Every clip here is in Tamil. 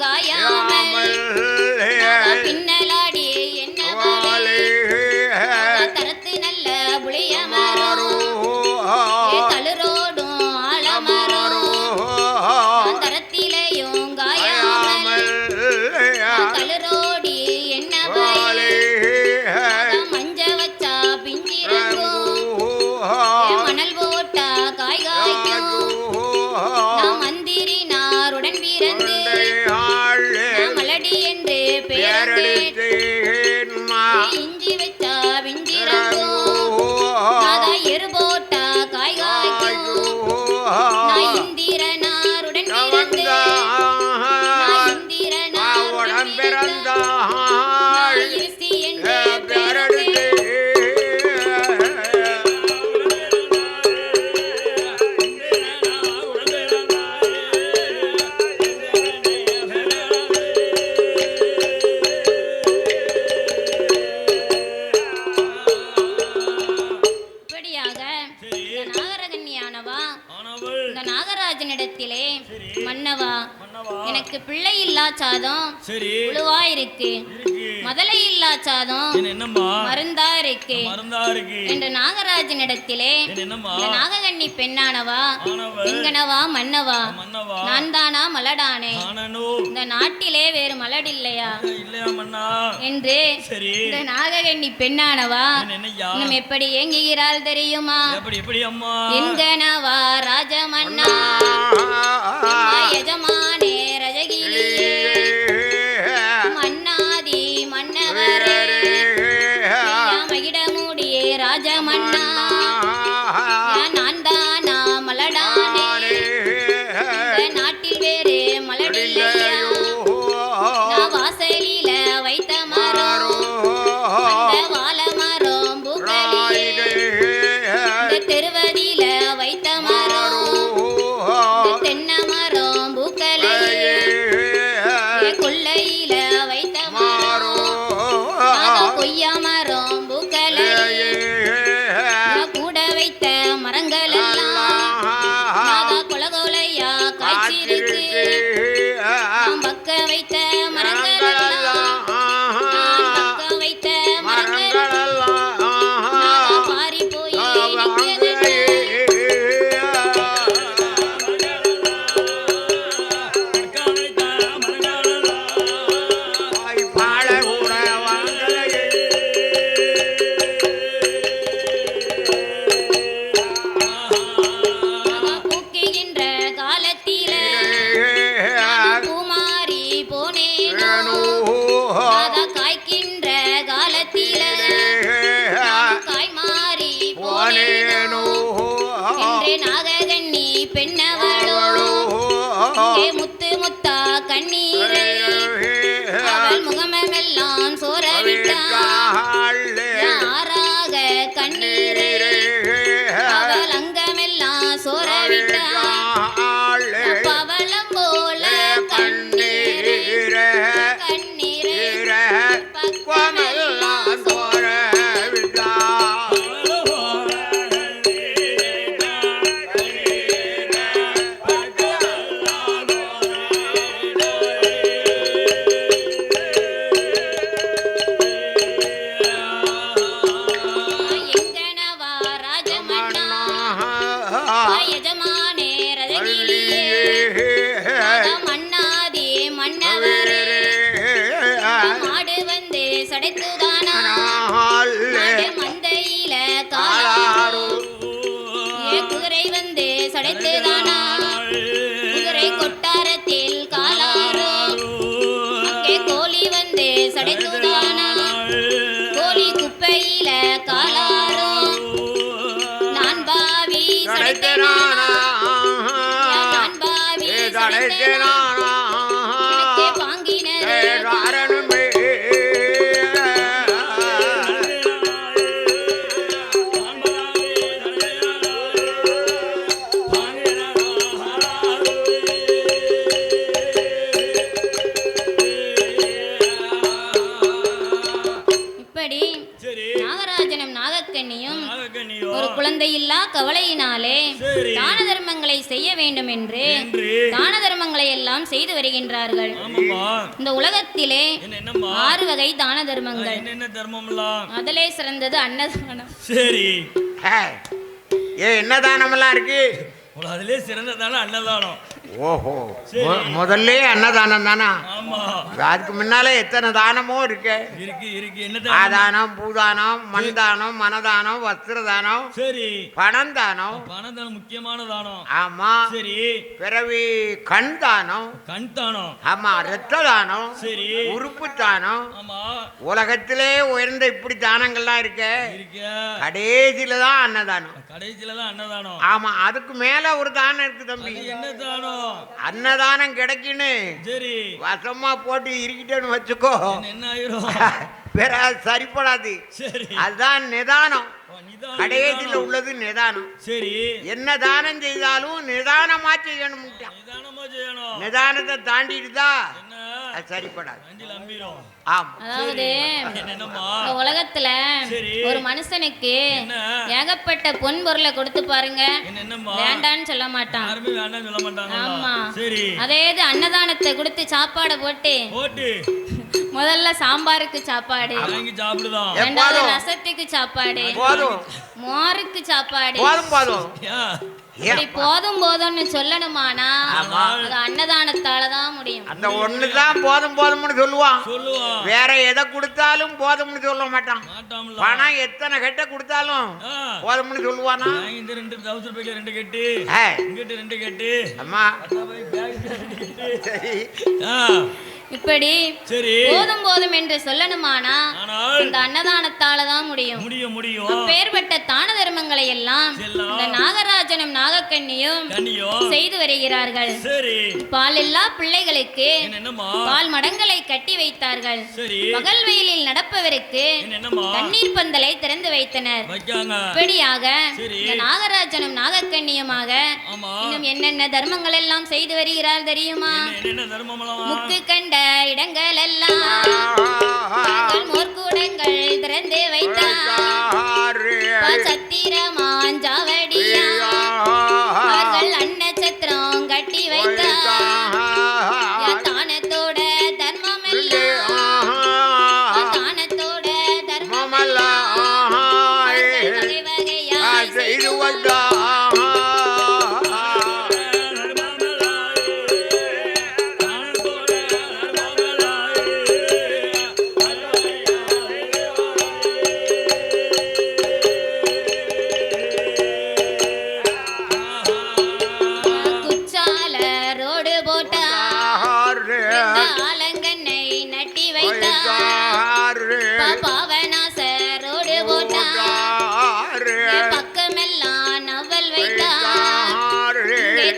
காயாமல் பின்னலாடி என்ன தரத்து நல்ல புளியமரோ தளுரோடும் ஆலமரம் தரத்திலையும் காயாமல் தளுரோடி என்ன மஞ்ச வச்சா பிஞ்சிரங்கும் மணல் போட்டா காய் காய்க்கும் நான் மந்திரி நாருடன் பிறந்து மலடி என்று பெயர் இஞ்சி வச்சா பிஞ்சிரங்கும் எரு போட்டா காய் காய்க்கும் நான் இந்திரனாருடன் பிறந்து இருசி என்று நாகராஜனிடத்திலே மன்னவா எனக்கு பிள்ளை இல்லா சாதம் உழுவா இருக்கு முதலை இல்லா சாதம் மருந்தா இருக்கு என்று நாகராஜனிடத்திலே நாககன்னி பெண்ணானவா எங்கனவா மன்னவா நான் தானா மலடானே இந்த நாட்டிலே வேறு மலடில்லையா என்று இந்த நாககன்னி பெண்ணானவா இன்னும் எப்படி ஏங்குகிறாள் தெரியுமா எங்கனவா ராஜமன்னா எஜமானே ரஜகிரியே மன்னாதி மன்னவரே மகிடமூடியே ராஜமன்னா நான் தானா மலடானே நாட்டில் வேறு மலடில்லையா நான் வாசலில வைத்த மரம் அந்த வாழ மரம் பூக்களிலே தெருவதில வைத்த மரம் தென்னை மரம் பூக்களையே கொள்ளையில வைத்த மரம் கொய்யா மரம் பூக்களையே கூட வைத்த மரங்கள் எல்லாம் கொலகொலையா காய்ச்சிருக்கு பக்க வைத்த மரங்கள் எல்லாம் பக்க வைத்த மரங்கள் பாரி போய் நாககன்னி பெண்ணவளோ முத்து முத்தா கண்ணீரை அவள் முகமெல்லாம் சோரவிட்டாள் ஆறாக கண்ணீரை அவள் அங்கமெல்லாம் சோரவிட்டாள் பவளம் போல கண்ணீரை கண்ணீரை பக்கமெல்லாம் எஜமானே ரஜகிரியே மன்னாதி மன்னவரே மாடு வந்து சடைத்துதானா மந்தையில காலாரோ குதிரை வந்து சடைத்துதானா குதிரை கொட்டாரத்தில் காலாரோ கோழி வந்து சடைத்துதானா கோழி குப்பையில காலாரோ நான் பாவி சடைத்தனா குழந்தை இல்லா கவலையினாலே தான தர்மங்களை செய்ய வேண்டும் என்று தான தர்மங்களை எல்லாம் செய்து வருகின்றார்கள். இந்த உலகத்திலே 6 வகை தான தர்மங்கள். அதிலே சிறந்தது அன்னதானம். சரி, என்ன தானம் எல்லாம் இருக்கு? அதிலே சிறந்த தானம் அன்னதானம். ஓஹோ, முதல்ல அன்னதானம் தானா? அதுக்கு முன்னாலே எத்தனை தானமோ இருக்கு. ஆதானம், பூதானம், மண் தானம், மனதானம், வஸ்திர தானம், சரி, பணம் தானம். பணம் தானம் முக்கியமான தானம். ஆமா. சரி, பிறவி கண் தானம். கண் தானம். ஆமா. ரத்த தானம். சரி, உறுப்பு தானம். ஆமா. உலகத்திலே உயர்ந்த இப்படி தானங்கள்லாம் இருக்கு. கடைசியில தான் அன்னதானம். கடைசியில தான் அன்னதானம். ஆமா. அதுக்கு மேல ஒரு தானம் இருக்கு தம்பி. என்ன தானம்? அன்னதானம் கிடைக்குன்னு சரி வசமா போட்டு இருக்கிட்டேன்னு வச்சுக்கோ, என்ன ஆயிரும்? வேற சரிப்படாது. அதுதான் நிதானம். கடைசியில உள்ளது நிதானம். சரி, என்ன தானம் செய்தாலும் நிதானமா செய்யணும். நிதானத்தை தாண்டிட்டுதா சரிப்படாது. அதாவது உலகத்துல ஒரு மனுஷனுக்கு ஏகப்பட்ட பொன் பொருளை கொடுத்து பாருங்க, வேண்டான்னு சொல்ல மாட்டான். ஆமா. அதே அன்னதானத்தை கொடுத்து சாப்பாடை போட்டு முதல்ல சாம்பாருக்கு சாப்பாடு, ரெண்டாவது ரசத்துக்கு சாப்பாடு, மோருக்கு சாப்பாடு, போதும் போதும்னு சொல்லணுமானா அது அன்னதானத்தாலதான் முடியும். அந்த ஒண்ணுதான் போதும் போதும்னு சொல்லுவான். வேற எதை கொடுத்தாலும் போதும்னு சொல்ல மாட்டான். பணம் எத்தனை கெட்ட கொடுத்தாலும் போதும்னு சொல்லுவானா? 2 கெட்டு இங்கிட்டு 2 கெட்டு. அம்மா இப்படி போதும் போதும் என்று சொல்லணுமானா இந்த அன்னதானத்தாலதான் முடியும். அப்பேற்பட்ட தான தர்மங்களை எல்லாம் இந்த நாகராஜனும் நாகக்கண்ணியும் செய்து வருகிறார்கள். பால் இல்லா பிள்ளைகளுக்கு பால் மடங்களை கட்டி வைத்தார்கள். பகல் வெயிலில் நடப்பவருக்கு தண்ணீர் பந்தலை திறந்து வைத்தனர். இப்படியாக இந்த நாகராஜனும் நாகக்கண்ணியுமாக இன்னும் என்னென்ன தர்மங்கள் எல்லாம் செய்து வருகிறார் தெரியுமா? முக்கு கண்ட இடங்கள் எல்லாம் மோர்கூடங்கள் திறந்து வைத்தார். சத்திரமாஞ்சாவடியா அவர்கள் அன்னச்சத்திரம் கட்டி வைத்தார். தானத்தோட தர்மம் எல்லாம் தானத்தோட தர்மம் எல்லாம் வகை வகையா செய்து வந்தார்.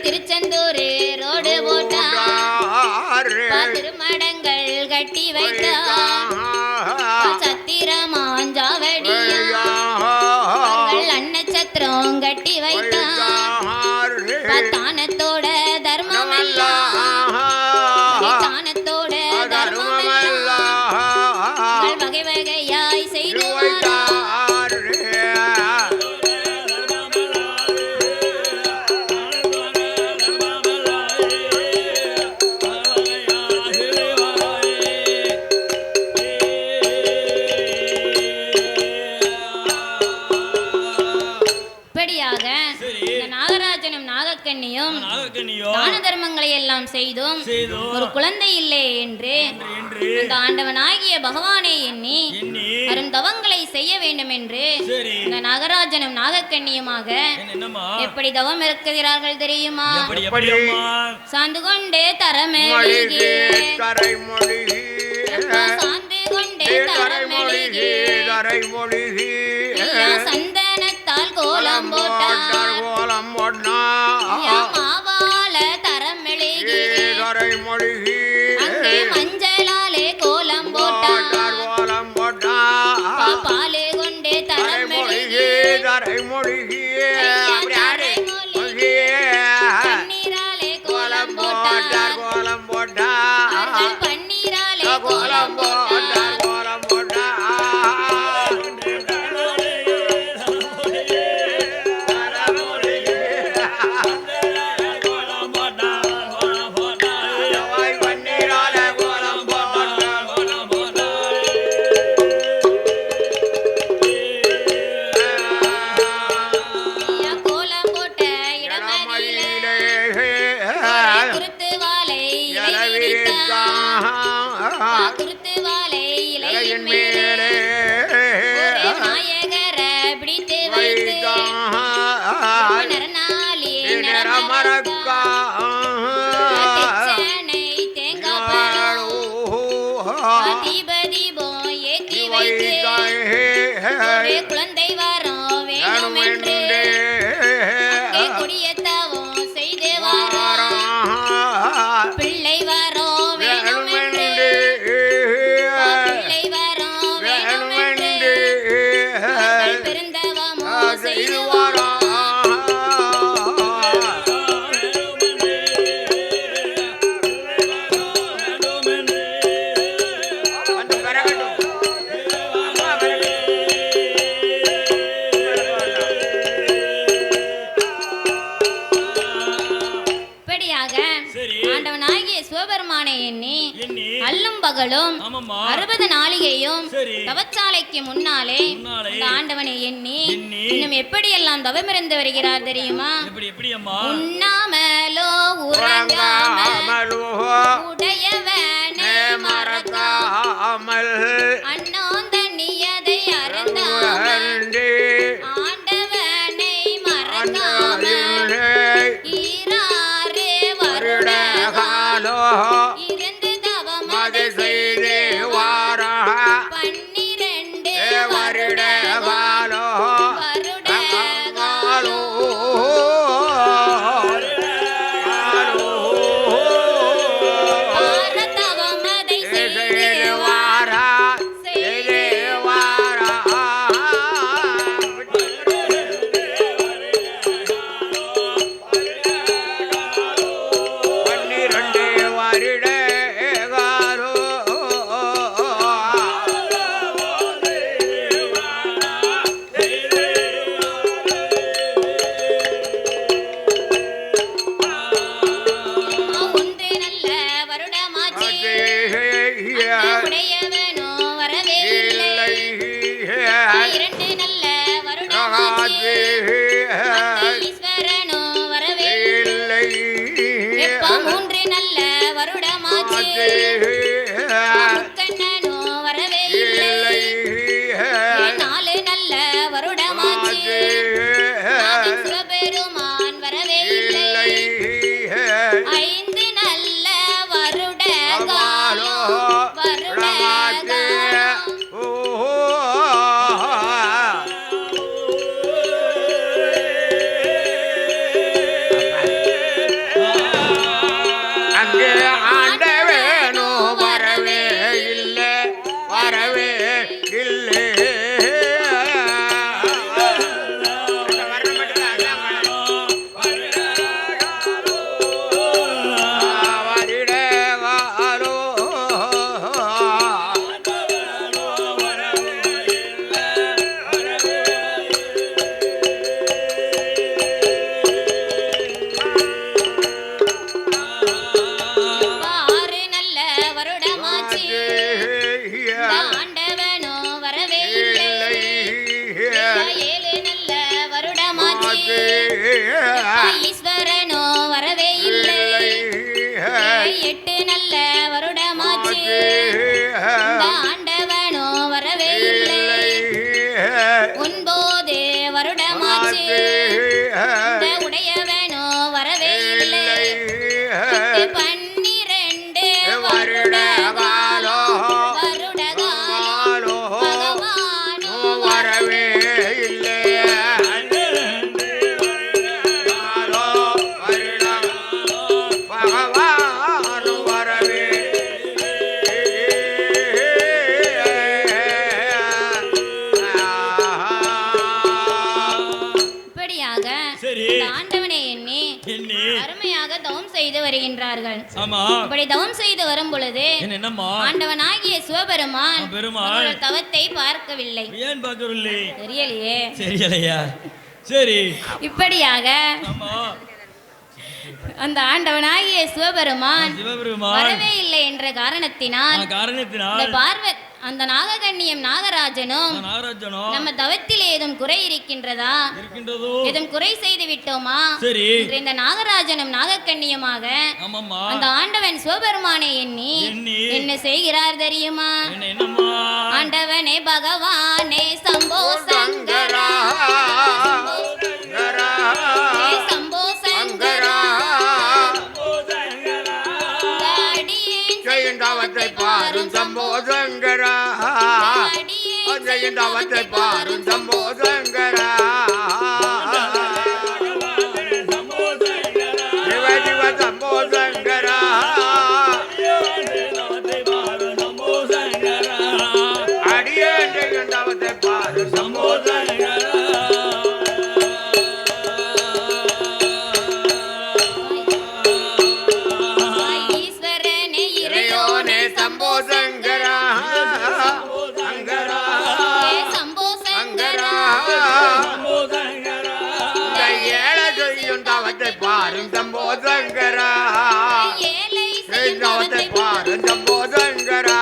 திருச்செந்தூர் ரோடு போட்டார். திருமடங்கள் கட்டி வைத்தார். சத்திரமாஞ்சாவடியா அன்னச்சத்திரம் கட்டி வைத்தார். தானத்தோட தர்மம் எல்லாம் தானத்தோட தர்மம் எல்லாம் வகை வகையாய் செய்து தான தர்மங்களை எல்லாம் செய்தோம். ஒரு குழந்தை இல்லை என்று அந்த ஆண்டவனாகிய பகவானை எண்ணி வரும் தவங்களை செய்ய வேண்டும் என்று இந்த நாகராஜனும் நாகக்கண்ணியுமாக எப்படி தவம் இருக்கிறார்கள் தெரியுமா? சார்ந்து கொண்டே தரமெழுகி சார்ந்து கொண்டே தரமெழுகி சந்தனத்தால் கோலம் போட்டார். மாவால தரம் மெழுகி அங்கே மஞ்சளாலே கோலம் போட்டார். பாலே கொண்டே தரம் மெழுகி பன்னீராலே கோலம் போட்டார். பன்னீராலே கோலம் போட்டார். குருத்து வாழை இலையின் மேலே ஒரு நாயகர பிடித்து வைத்து நரநாளி நரமரக்கா தெச்சனை தேங்காய் தீப தீபம் ஏற்றி வைத்து ஒரு குழந்தை வரம் வேணும் என்று கொடியத்தாவும் செய்து வாரம் பிள்ளை வரம் வேணும் என்று பிள்ளை வரம் வேணும் என்று பெருந்தவமோ செய்து வாரம் ஆண்டவனாகிய சிவபெருமானை எண்ணி அல்லும் பகலும் 60 நாளிகையும் தவச்சாலைக்கு முன்னாலே அந்த ஆண்டவனை எண்ணி இன்னும் எப்படியெல்லாம் தவமிருந்து வருகிறார் தெரியுமா? உண்ணாமலோ உறங்காமலோ உடையவனை மறக்காமல் அண்ணோந்தண்ணியதை அறந்தாமல் ஆண்டவனை மறக்காமல் இருந்து தவமதை செய்து வார 12 வருட காலோ தவமதை செய்து வார ஈஸ்வரனோ வரவே இல்லை. 8 நல்ல வருடமாச்சு இந்த ஆண்டவனோ வரவே இல்லை. 9 வருடமாச்சு இந்த உடையவனோ வரவே இல்லை. 12 வருட காலம் பகவானோ வரவே இல்லை. அருமையாக தவம் செய்து வருகின்றார்கள். அப்படி தவம் செய்து வரும் பொழுது ஆண்டவனாகிய சிவபெருமான் தவத்தை பார்க்கவில்லை. ஏன் பார்க்கவில்லை தெரியலையே. தெரியலையா? சரி. இப்படியாக அந்த ஆண்டவனாகிய சிவபெருமான் வரவே இல்லை என்ற காரணத்தினால் அந்த நாககண்ணியம் நாகராஜனும் நம்ம தவத்தில் ஏதும் குறை இருக்கின்றதா? ஏதும் குறை செய்து விட்டோமா? சரி. இந்த நாகராஜனும் நாகக்கண்ணியமாக அந்த ஆண்டவன் சிவபெருமானை எண்ணி என்ன செய்கிறார் தெரியுமா? ஆண்டவனே பகவானே சம்போ சங்கரா சம்போ சங்கரா ஜெயந்தாவத்தை பாரும் சம்போ சங்கரா ஜெயந்தாவத்தை பாரும் சம்போ சங்கரா சிவ சிவ சம்போ சங்கரா அடியே ஜெயந்தாவத்தை பாரும் சம்போ சங்கரா சம்போ சங்கரா சங்கரா சம்போ சங்கரா ஏழை செய்யும் தவத்தை பாரும் சம்போ சங்கரா தவத்தை பாரும் சம்போ சங்கரா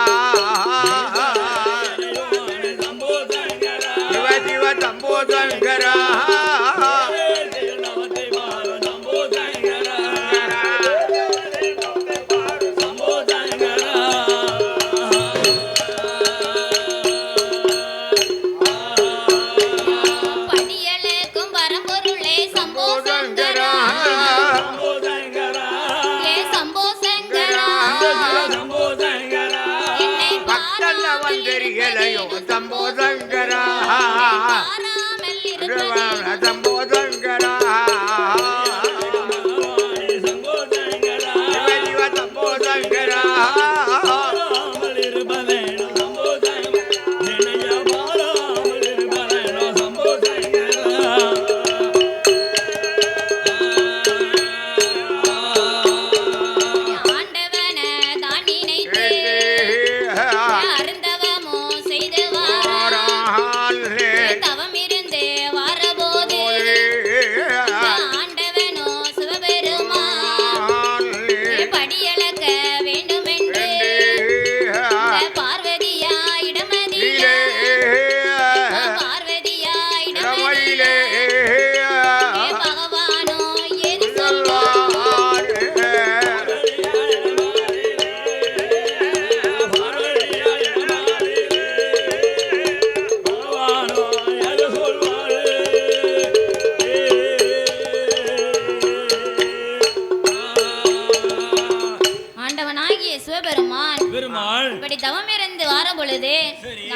சிவ சிவ சம்போ சங்கரா வந்தரிகளையோ சம்போ சங்கரா சம்போ சங்கரா சிவ சம்போ சங்கரா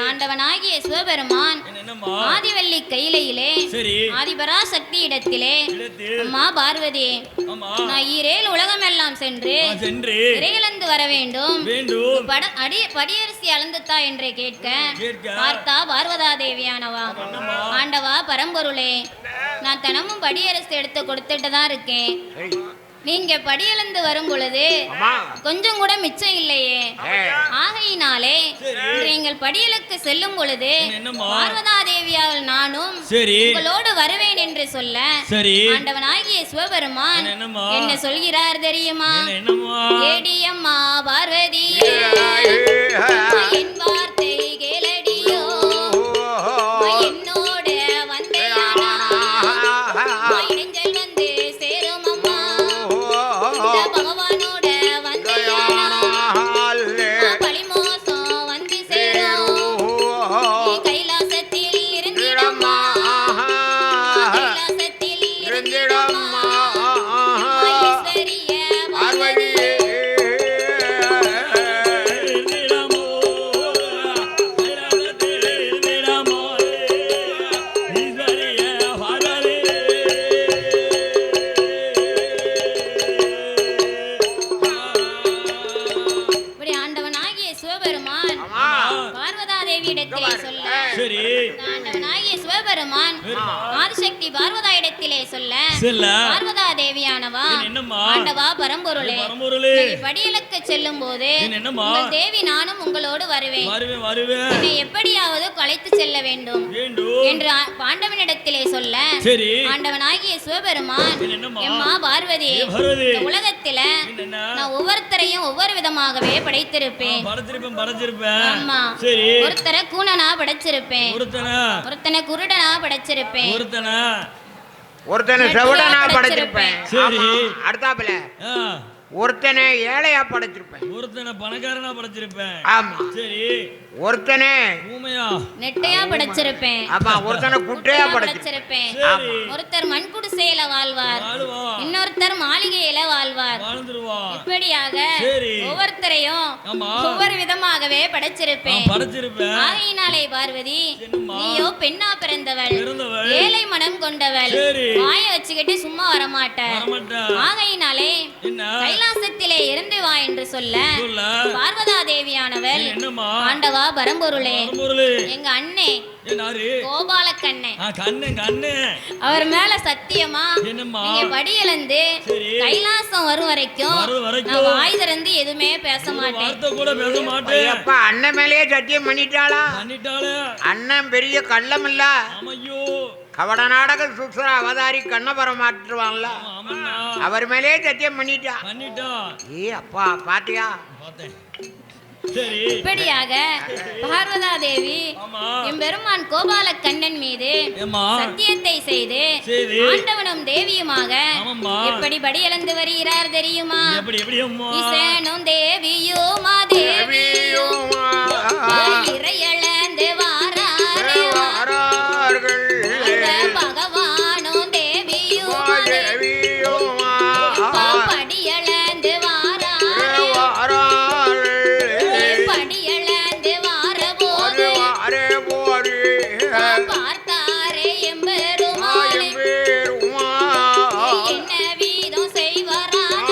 ஆண்டவனாகிய சிவபெருமான் ஆதிவள்ளி கையிலே ஆதிபராசக்தி இடத்திலே அம்மா பார்வதி நான் ஈரேல் உலகம் எல்லாம் சென்று இறையிழந்து வர வேண்டும் படியரசி அளந்துத்தா என்று கேட்க பார்த்தா பார்வதா தேவியானவா ஆண்டவா பரம்பொருளே நான் தினமும் படியரசு எடுத்து கொடுத்துட்டு தான் இருக்கேன். நீங்க படியளந்து வரும் பொழுது கொஞ்சம் கூட மிச்சம் இல்லையே. ஆகையினாலே நீங்கள் படியலுக்கு செல்லும் பொழுது பார்வதா தேவியால் நானும் உங்களோடு வருவேன் என்று சொல்ல ஆண்டவனாகிய சிவபெருமான் என்ன சொல்கிறார் தெரியுமா? ஏடியம்மா பார்வதி என் வார்த்தை கேளடியோ என்னோட வந்தையானா இணைஞ்சல் வந்து சேரும் அம்மா பகவானோட வந்தையானா பழிமோசம் வந்து சேரும் கைலாசத்தில் இருந்திடம்மா கைலாசத்தில் இருந்திடம்மா ஈஸ்வரிய பார்வதி இடத்திலே சொல்ல சரி ஆண்டவனாகிய சிவபெருமான் ஆதிசக்தி பார்வதா இடத்திலே சொல்ல பார்வதா தேவியானவா ஆண்டவா பரம்பொருளே படியலுக்கு செல்லும் போது தேவி நானும் உங்களோடு வருவேன் என்னை எப்படியாவது கலைத்து செல்ல வேண்டும் என்று பாண்டவனிடத்திலே சொல்ல ஆண்டவனாகிய சிவபெருமான் எம்மா பார்வதி உலகத்தில நான் ஒவ்வொருத்தரையும் ஒவ்வொரு விதமாகவே படைத்திருப்பேன் ஆமா ஒருத்தரை கூணனா படைச்சிருப்பேன் ஒருத்தனை குருடனா படைச்சிருப்பேன் ஒருத்தனை செவடனா படைச்சிருப்பேன் அடுத்தாப்புல ஒருத்தனை ஏழையா படைச்சிருப்பேன் ஒருத்தனை பணக்காரனா படைச்சிருப்பேன் ஆமா சரி ஒருத்தனை ஊமையா நெட்டையா படைச்சிருப்பேன் ஆமா ஒருத்தனை குட்டையா படைச்சிருப்பேன் ஒருத்தர் மண் குடிசையில வாழ்வார் இன்னொருத்தர் மாளிகையில வாழ்வார் இப்படியாக ஒவ்வொருத்தரையும் ஒவ்வொரு விதமாகவே படைச்சிருப்பேன் ஆகையினாலே பார்வதி நீயோ பெண்ணா பிறந்தவள் ஏழை மனம் கொண்டவள் வாய வச்சுக்கிட்டு சும்மா வரமாட்டார் ஆகையினாலே கைலாசத்திலே இருந்து வா என்று சொல்ல பார்வதா தேவியானவள் ஆண்டவா பரம்பொருளே எங்க அண்ணே கோபால அவர் மேல சத்தியமா நீங்க படியிலந்து கைலாசம் வரும் வரைக்கும் நான் வாய் திறந்து எதுவுமே பேச மாட்டேன் அண்ணன் மேலேயே சத்தியம் பண்ணிட்டாளா அண்ணன் பெரிய கள்ளம் இல்ல கவட நாடக சுசுர அவதாரி கண்ணபுரம் மாற்றுவான்ல அவர் மேலே சத்தியம் பண்ணிட்டா ஏ அப்பா பாத்தியா இப்படியாக பார்வதா தேவி எம்பெருமான் கோபால கண்ணன் மீது சத்தியத்தை செய்து ஆண்டவனும் தேவியுமாக எப்படி படியளந்து வருகிறார் தெரியுமா இசனும் தேவியுமா தேவியுமா இறையளந்து வாரார்கள் பகவானும் தேவியுமா படியளந்து பார்த்தாரே எம்பெருமான் என்ன வீதம் செய்வாரானா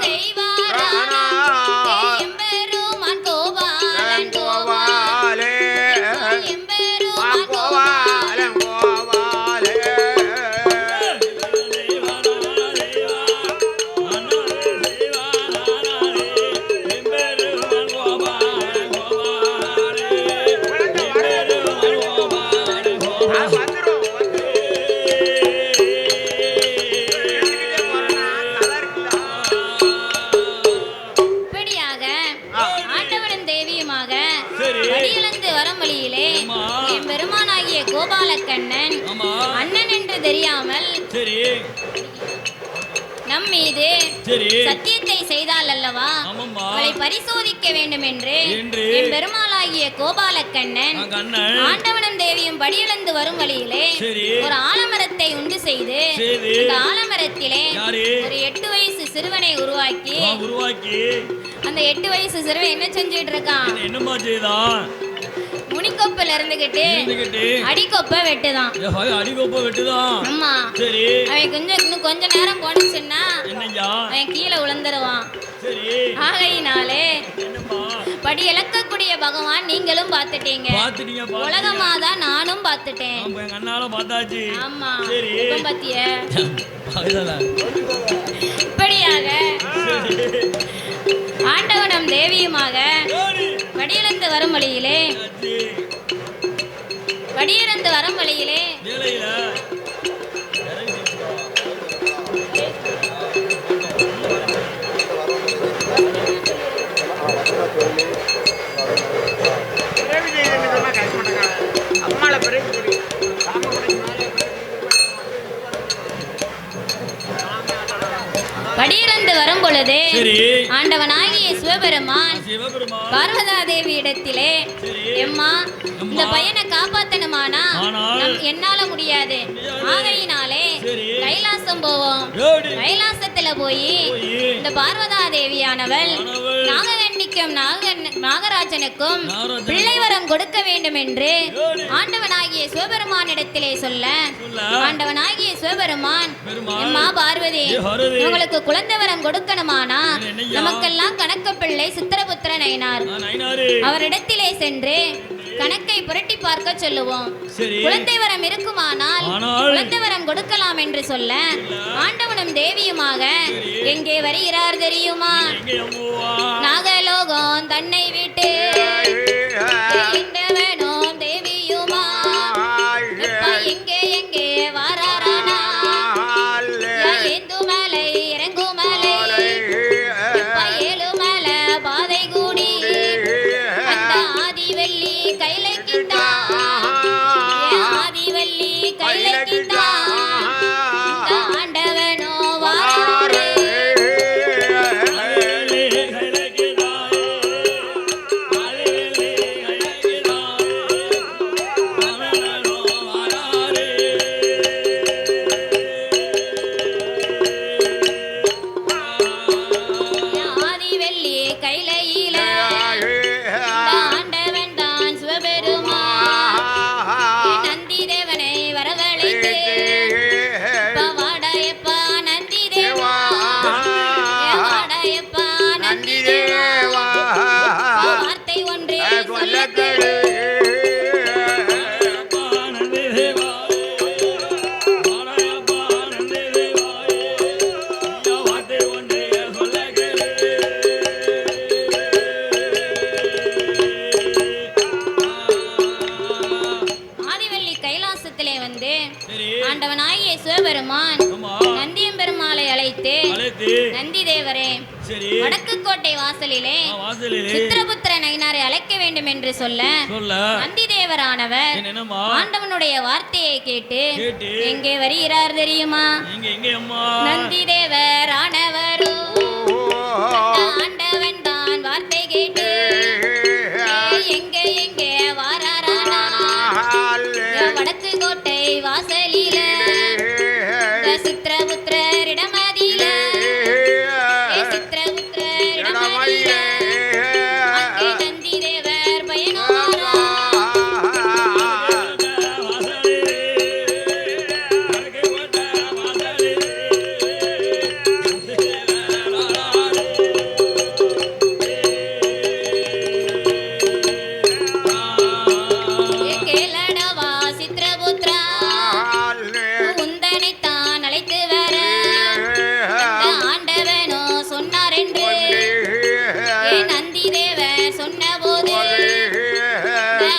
செய்வாரானா எம்பெருமான் கோபாலன் எம்பெருமான் கோபாலன் கோபாலக்கண்ணன் அண்ணன் என்று தெரியாமல் நம் மீது சத்தியத்தை செய்தால் அல்லவா அவளை பரிசோதிக்க வேண்டும் என்று என் பெருமாளாகிய கோபாலக்கண்ணன் ஆண்டவனும் தேவியும் படியிழந்து வரும் வழியிலே ஒரு ஆலமரத்தை உண்டு செய்து அந்த ஆலமரத்திலே ஒரு 8 வயசு சிறுவனை உருவாக்கி அந்த 8 வயசு சிறுவன் என்ன செஞ்சிட்டு இருக்கான் முனிக்கொப்பல இருந்துகிட்டு அடிக்கொப்ப வெட்டுதான் ஆமா அவன் இன்னும் கொஞ்ச நேரம் போனுச்சுன்னா அவன் கீழே விழுந்துருவான் ஆகையினாலே படி இழக்கக்கூடிய பகவான் நீங்களும் பார்த்துட்டீங்க உலகமாதா நானும் பார்த்துட்டேன் ஆமா பாத்திய இப்படியாக ஆண்டவனும் தேவியுமாக படியிழந்து வரும் வழியிலே படியிழந்து வரும் பொழுது ஆண்டவனாகிய சிவபெருமான் பார்வதா தேவி இடத்திலே எம்மா இந்த பையனை காப்பாத்தணுமானா என்னால முடியாது ஆகையினாலே கைலாசம் போவோம் கைலாசத்துல போய் இந்த பார்வதா தேவியானவள் நாககன்னிக்கும் நாகராஜனுக்கும் பிள்ளை வரம் கொடுக்க வேண்டும் என்று ஆண்டவனாகிய சிவபெருமானிடத்திலே சொல்ல ஆண்டவனாகிய சிவபெருமான் எம்மா பார்வதி உங்களுக்கு குழந்தை வரம் கொடுக்கணுமானா நமக்கெல்லாம் கணக்க பிள்ளை சித்திரபுத்திர சித்திரபுத்திர நயினார் அவரிடத்திலே சென்று கணக்கை புரட்டி பார்க்க சொல்லுவோம். குழந்தை வரம் இருக்குமானால் குழந்தை வரம் கொடுக்கலாம் என்று சொல்ல ஆண்டவனும் தேவியுமாக எங்கே வருகிறார் தெரியுமா? நாகலோகம் தன்னை விட்டு வேணும் தேவியுமா எங்கே எங்கே வாராரானா ஏந்து மலை இறங்கு மலை ஏழு மலை பாதை கூடி அந்த ஆதிவல்லி கைலைக்கிட்டா ஆதிவல்லி கைலைக்கிட்டா ஆண்டவனோ வாராரே ஆண்டவனாகிய சிவபெருமான் நந்தியம்பெருமாளை அழைத்து நந்தி தேவரே வடக்கு கோட்டை வாசலிலே சித்திரபுத்திர நயினாரை அழைக்க வேண்டும் என்று சொல்ல நந்தி தேவரானவர் ஆண்டவனுடைய வார்த்தையை கேட்டு எங்கே வருகிறார் தெரியுமா? நந்தி தேவரானவரோ ஆண்டவன் தான் வார்த்தை கேட்டு எங்கே எங்கே வாராரானா வடக்கு கோட்டை வாசலில சித்திரபுத்திரரிடமதில சித்திரபுத்திரரிடமதில அங்கே நந்தி தேவர் பயணமாரா கேளடவா சித்திரபுத்திரா உந்தனைத்தான் அழைத்து வர ஆண்டவனோ சொன்னார் என்று நந்தி தேவர் சொன்ன போது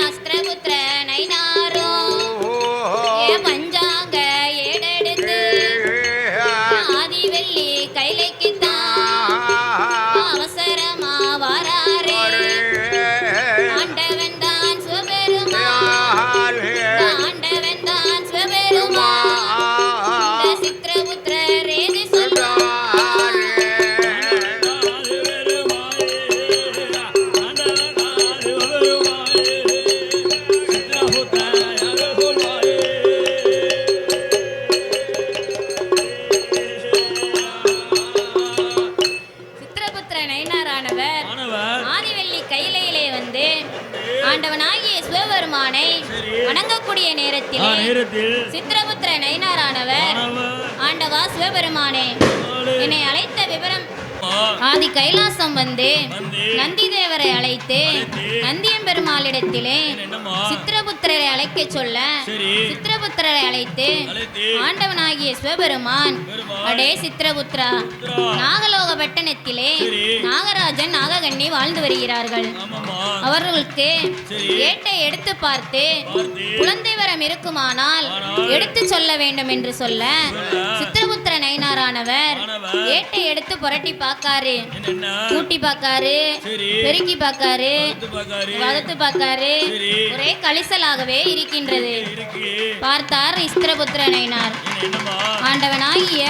அஸ்திரபுத்திர நயினாரோ பஞ்சாங்க ஏடெடுத்து ஆதிவல்லி கைலைக்குத்தான் அவசரமா வாராரே ஆண்டவன் தான் சிவபெருமான் ஆண்டவன் தான் சிவபெருமான் சித்திரபுத்திரர் ஏது சொல்றார் சித்திரபுத்திர நயினாரானவர் ஆதிவல்லி கைலையிலே வந்து ஆண்டவனாகிய சிவபெருமானை வணங்கக்கூடிய நேரத்திலே சித்திரபுத்திர நயினாரானவர் ஆண்டவா சிவபெருமானே என்னை அழைத்த விவரம் ஆதி கைலாசம் வந்து நந்தி தேவரை அழைத்து நந்தியம்பெருமாளிடத்திலே சித்திரபுத்திரரை அழைக்க சொல்ல சித்திரபுத்திரரை அழைத்து ஆண்டவனாகிய சிவபெருமான் அடே சித்திரபுத்திரா நாகலோக பட்டணத்திலே நாகராஜன் நாககண்ணி வாழ்ந்து வருகிறார்கள். அவர்களுக்கு ஏட்டை எடுத்து பார்த்து குழந்தை வரம் இருக்குமானால் எடுத்து சொல்ல வேண்டும் என்று சொல்ல சித்திரபுத்திர நயினாரானவர் ஏட்டை எடுத்து புரட்டி பார்க்காரு, கூட்டி பார்க்காரு, பெருக்கி பார்க்காரு, வதத்து பார்க்காரு, ஒரே கலிசலாகவே இருக்கின்றது. பார்த்தார் சித்திரபுத்திர நயினார். ஆண்டவனாகிய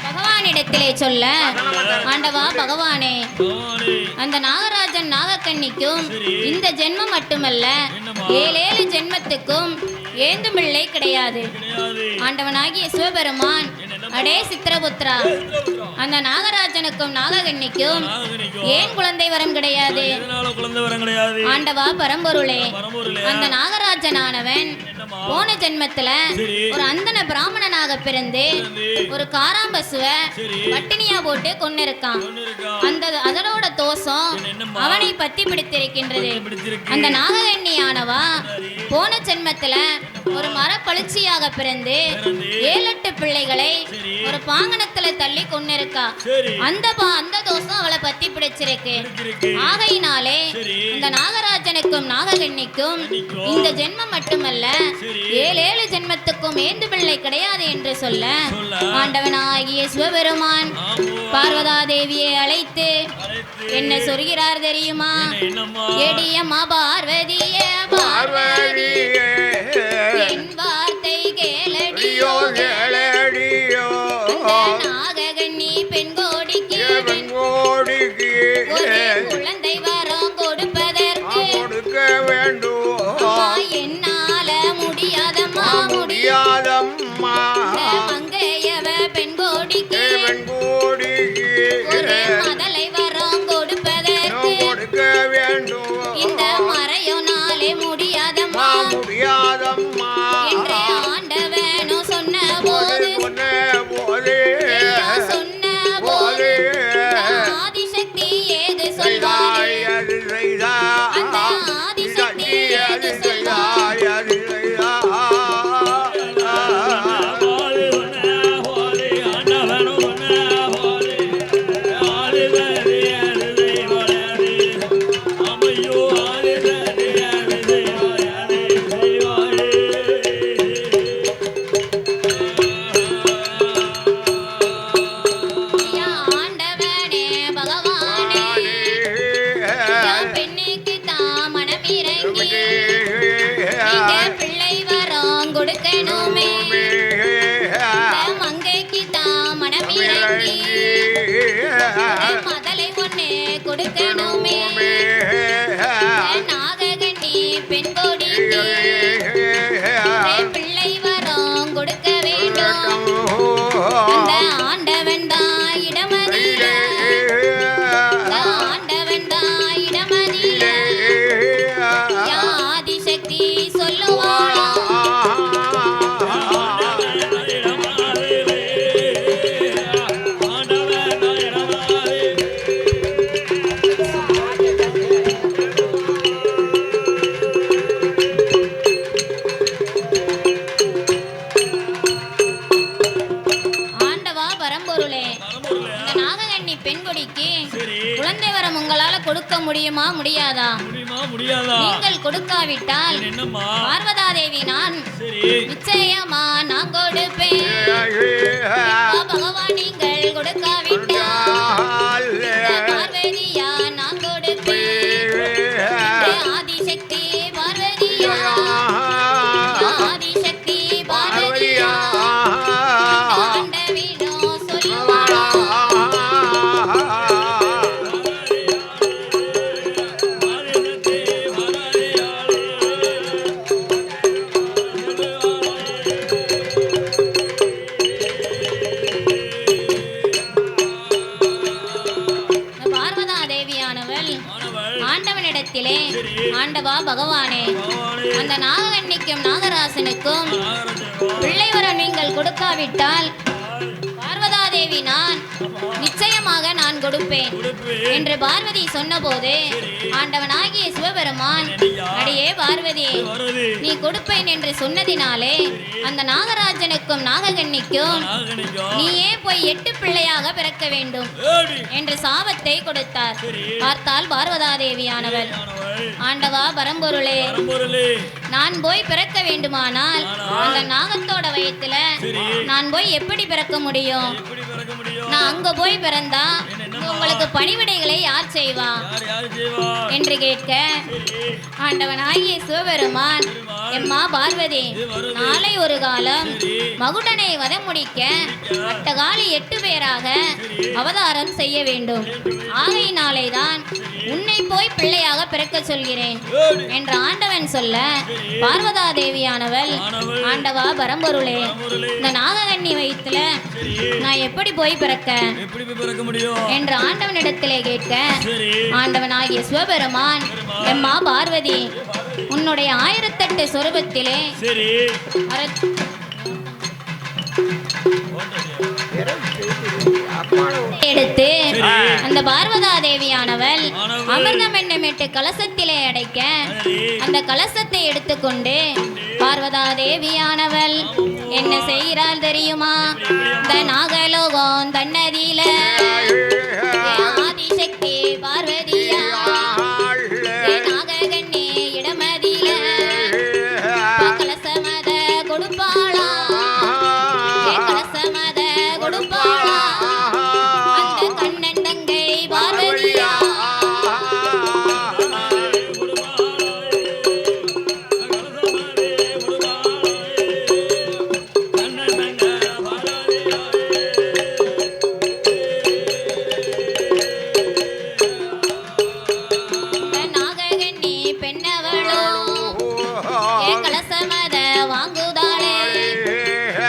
பகவானிடத்திலே சொல்ல ஆண்டவா பகவானே அந்த நாகராஜன் நாகக்கண்ணிக்கும் இந்த ஜென்மம் மட்டுமல்ல 7 ஜென்மத்துக்கும் ஏந்தும் பிள்ளை கிடையாது. ஆண்டவனாகிய சிவபெருமான் அடே சித்திரபுத்திரா அந்த நாகராஜனுக்கும் நாககண்ணிக்கும் ஏன் குழந்தை வரம் கிடையாது? ஆண்டவா பரம்பொருளே அந்த நாகராஜனானவன் போன ஜென்மத்துல ஒரு அந்தன பிராமணனாக பிறந்து ஒரு காராம்பசுவ பட்டினியா போட்டு கொண்டு இருக்கான். அதனோட தோஷம் அவனை பத்தி பிடித்திருக்கின்றது. அந்த நாககன்னியானவா போன ஜென்மத்துல ஒரு மரப்பழுச்சியாக பிறந்து 7-8 பிள்ளைகளை ஒரு பாங்கனத்துல தள்ளி கொண்டிருக்கா. அந்த தோஷம் அவளை பத்தி பிடிச்சிருக்கு. ஆகையினாலே இந்த நாகராஜனுக்கும் நாககன்னிக்கும் இந்த ஜென்மம் மட்டுமல்ல 7 ஜென்மத்துக்கும் ஏந்து பிள்ளை கிடையாது என்று சொல்ல ஆண்டவனாகிய சிவபெருமான் பார்வதா தேவியை அழைத்து என்ன சொல்கிறார் தெரியுமா? எடியம்மா பார்வதியே பார்வதியே என் வார்த்தை கேளடியோ கேளடியோ நாககன்னி பெண் கோடிக்கு குழந்தை வரம் கொடுப்பதற்கு கொடுக்க வேண்டும். என்னால முடியாதம்மா முடியாதம்மா மங்கையவ பெண் கோடிக்கு ஒரு மதலை வரம் கொடுப்பதற்கு கொடுக்க வேண்டும். இந்த மறையோனாலே முடியாதம்மா முடியாதம்மா என்று ஆண்டவனும் சொன்ன போது ஆதிசக்தி ஏது சொல்வாய் அது செய்தாய். அந்த ஆதிசக்தி ஏது சொல்வாய் அது மதலை ஒண்ணு கொடுக்கணுமே. நாககன்னி பெண் கோடிக்கு பிள்ளை வரம் கொடுக்க வேண்டும். அந்த ஆண்டவன் தான் இடமதியில ஆண்டவன் தான் இடமதியில ஆதிசக்தி சொல்லுவாளா? குழந்தை வரம் உங்களால கொடுக்க முடியுமா முடியாதா? நீங்கள் கொடுக்காவிட்டால் பார்வதா தேவி நான் நிச்சயமா நான் கொடுப்பேன். பகவான் நீங்கள் கொடுக்காவிட்டால் பார்வதியா நான் கொடுப்பேன். ஆதிசக்தி பார்வதியா ஆதிசக்தி பார்வதியா ஆண்டவிடம் சொல்லுவாள். ஆண்டவனிடத்திலே ஆண்டவா பகவானே அந்த நாககன்னிக்கும் நாகராசனுக்கும் பிள்ளை வரம் நீங்கள் கொடுக்காவிட்டால் பார்வதா தேவி நான் நிச்சயமாக நான் கொடுப்பேன் என்று பார்வதி சொன்னபோது ஆண்டவனாகிய சிவபெருமான் அடியே பார்வதி நீ கொடுப்பேன் என்று சொன்னதினாலே அந்த நாகராஜனுக்கும் நாககன்னிக்கும் நீயே போய் 8 பிள்ளையாக பிறக்க வேண்டும் என்று சாபத்தை கொடுத்தார். பார்த்தால் பார்வதா தேவியானவர் ஆண்டவா பரம்பொருளே நான் போய் பிறக்க வேண்டுமானால் அந்த நாகத்தோட வயித்துல நான் போய் எப்படி பிறக்க முடியும்? நான் அங்க போய் பிறந்தா உங்களுக்கு பணிவிடைகளை யார் செய்வா என்று கேட்க ஆண்டவனாகிய சிவபெருமான் எம்மா பார்வதி நாளை ஒரு காலம் மகுடனை வதம் முடிக்க அட்டகாலி 8 பேராக அவதாரம் செய்ய வேண்டும். ஆகையினாலே தான் உன்னை போய் பிள்ளையாக பிறக்க சொல்கிறேன் என்று ஆண்டவன் சொல்ல பார்வதா தேவியானவள் ஆண்டவா பரம்பொருளே இந்த நாககன்னி வயித்துல நான் எப்படி போய் பிறக்க முடியும் என்று ஆண்டவனிடத்திலே கேட்க ஆண்டவனாகிய சிவபெருமான் எம்மா பார்வதி உன்னுடைய 1008 சொரூபத்திலே சரி எடுத்து அந்த பார்வதா தேவியானவள் அமிர்தம் என்னும் 8 கலசத்திலே அடைக்க அந்த கலசத்தை எடுத்துக்கொண்டு பார்வதா தேவியானவள் என்ன செய்கிறாள் தெரியுமா? இந்த நாகலோகம் தன்னதியில ஆதிசக்தி பார்வதியா நாககண்ணி இடமதியில கலசமத கொடுப்பாளா கலசமத கொடுப்பாளா அந்த கண்ணன் தங்கை பார்வதியா நாககண்ணி பெண்ணவளோ கலசமத வாங்குதாளே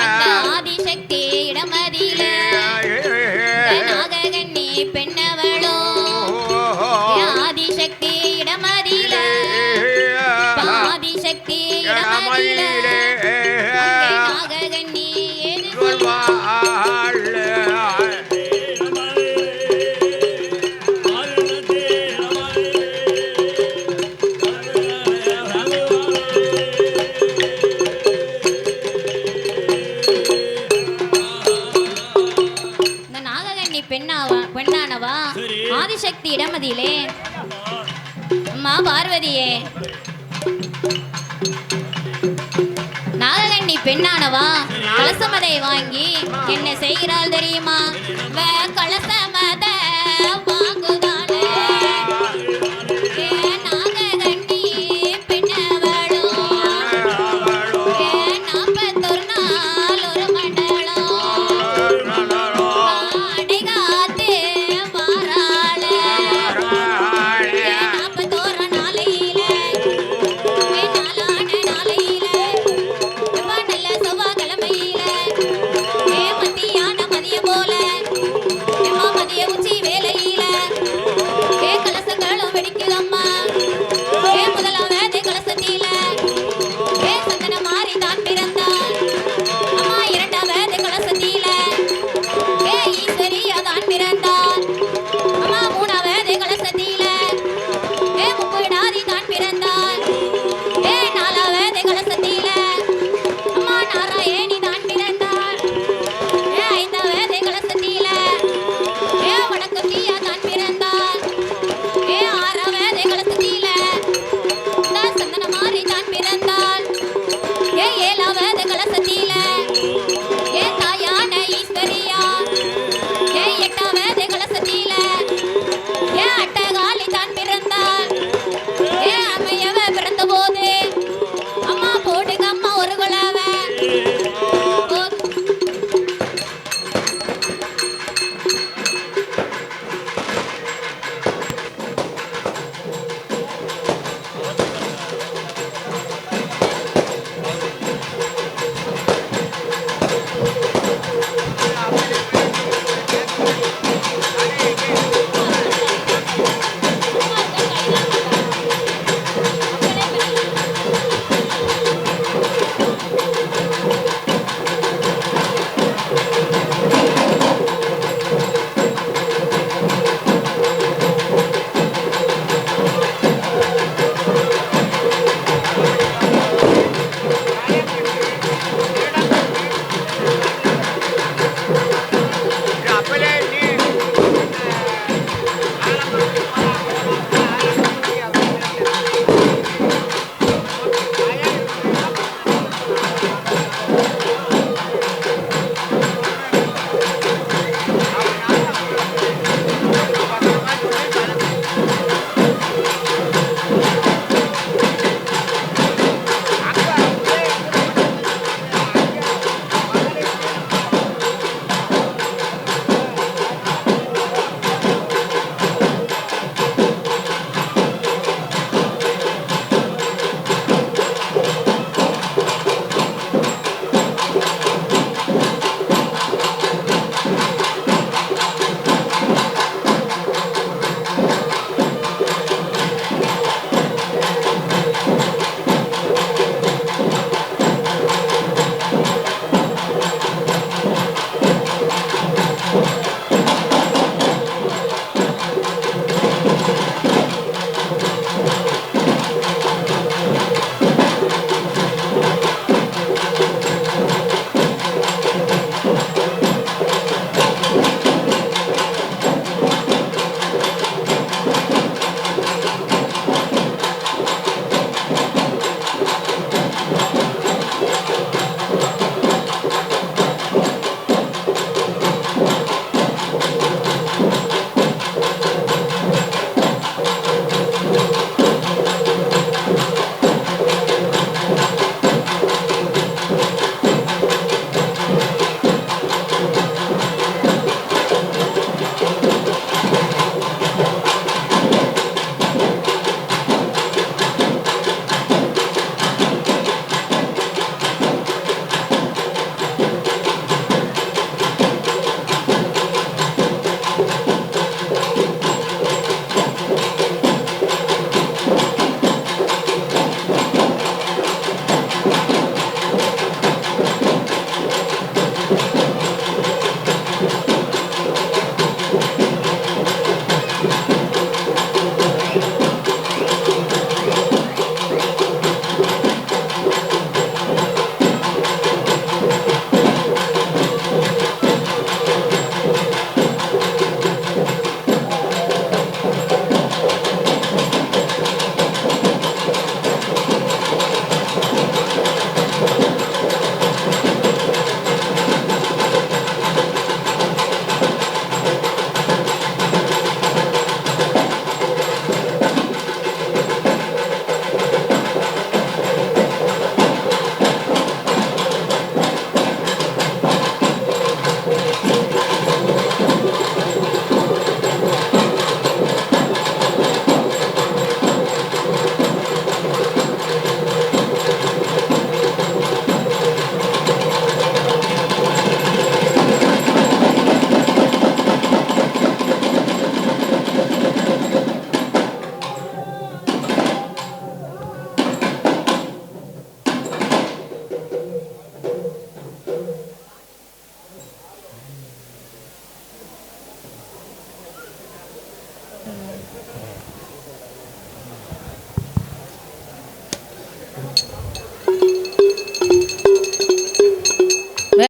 அந்த ஆதிசக்தி இடமதியில நாககண்ணி பெண்ணவளோ ஆதிசக்தி இடமதியில ஆதிசக்தி இடமதியில நாககண்ணி ஏது இந்த நாககண்ணி பெண்ணானவா ஆதிசக்தி இடமதியிலே அம்மா பார்வதியே நாககண்ணி பெண்ணானவா கலசமதை வாங்கி என்ன செய்கிறாள் தெரியுமா? கலசமத வாங்குதாளே நாககண்ணி பெண்ணவளோ 41 நாள் ஒரு மண்டலம் அடைகாத்து வாராளே 41 நாளையில நாளான நாளையில நல்ல செவ்வாய்க்கிழமையில மத்தியான மதிய போல மதிய உச்சி